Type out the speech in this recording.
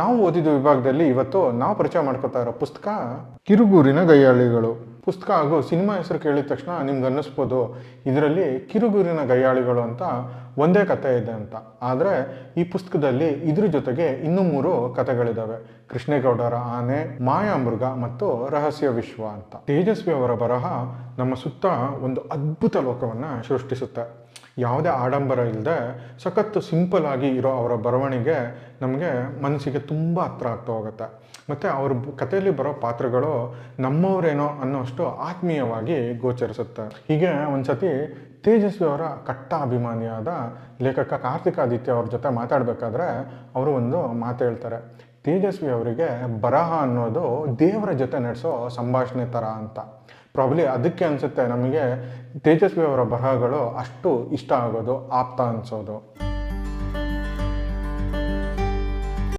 ನಾವು ಓದಿದ ವಿಭಾಗದಲ್ಲಿ ಇವತ್ತು ನಾವು ಪರಿಚಯ ಮಾಡ್ಕೊತಾ ಇರೋ ಪುಸ್ತಕ ಕಿರುಗೂರಿನ ಗಯ್ಯಾಳಿಗಳು. ಪುಸ್ತಕ ಹಾಗೂ ಸಿನಿಮಾ ಹೆಸರು ಕೇಳಿದ ತಕ್ಷಣ ನಿಮ್ಗೆ ಅನ್ನಿಸ್ಬೋದು ಇದರಲ್ಲಿ ಕಿರುಗೂರಿನ ಗಯ್ಯಾಳಿಗಳು ಅಂತ ಒಂದೇ ಕತೆ ಇದೆ ಅಂತ. ಆದರೆ ಈ ಪುಸ್ತಕದಲ್ಲಿ ಇದ್ರ ಜೊತೆಗೆ ಇನ್ನೂ 3 ಕಥೆಗಳಿದ್ದಾವೆ. ಕೃಷ್ಣೇಗೌಡರ ಆನೆ, ಮಾಯಾಮೃಗ ಮತ್ತು ರಹಸ್ಯ ವಿಶ್ವ ಅಂತ. ತೇಜಸ್ವಿ ಅವರ ಬರಹ ನಮ್ಮ ಸುತ್ತ ಒಂದು ಅದ್ಭುತ ಲೋಕವನ್ನು ಸೃಷ್ಟಿಸುತ್ತೆ. ಯಾವುದೇ ಆಡಂಬರ ಇಲ್ಲದೆ ಸಖತ್ತು ಸಿಂಪಲ್ ಆಗಿ ಇರೋ ಅವರ ಬರವಣಿಗೆ ನಮಗೆ ಮನಸ್ಸಿಗೆ ತುಂಬ ಹತ್ರ ಆಗ್ತಾ ಹೋಗುತ್ತೆ. ಮತ್ತು ಅವ್ರ ಕಥೆಯಲ್ಲಿ ಬರೋ ಪಾತ್ರಗಳು ನಮ್ಮವರೇನೋ ಅನ್ನೋಷ್ಟು ಆತ್ಮೀಯವಾಗಿ ಗೋಚರಿಸುತ್ತೆ. ಹೀಗೆ ಒಂದ್ಸತಿ ತೇಜಸ್ವಿ ಅವರ ಕಟ್ಟ ಅಭಿಮಾನಿಯಾದ ಲೇಖಕ ಕಾರ್ತಿಕ್ ಆದಿತ್ಯ ಅವ್ರ ಜೊತೆ ಮಾತಾಡಬೇಕಾದ್ರೆ ಅವರು ಒಂದು ಮಾತು ಹೇಳ್ತಾರೆ. ತೇಜಸ್ವಿ ಅವರಿಗೆ ಬರಹ ಅನ್ನೋದು ದೇವರ ಜೊತೆ ನಡೆಸೋ ಸಂಭಾಷಣೆ ಥರ ಅಂತ. ಪ್ರಾಬ್ಲಿ ಅದಕ್ಕೆ ಅನಿಸುತ್ತೆ ನಮಗೆ ತೇಜಸ್ವಿ ಅವರ ಬರಹಗಳು ಅಷ್ಟು ಇಷ್ಟ ಆಗೋದು, ಆಪ್ತ ಅನಿಸೋದು.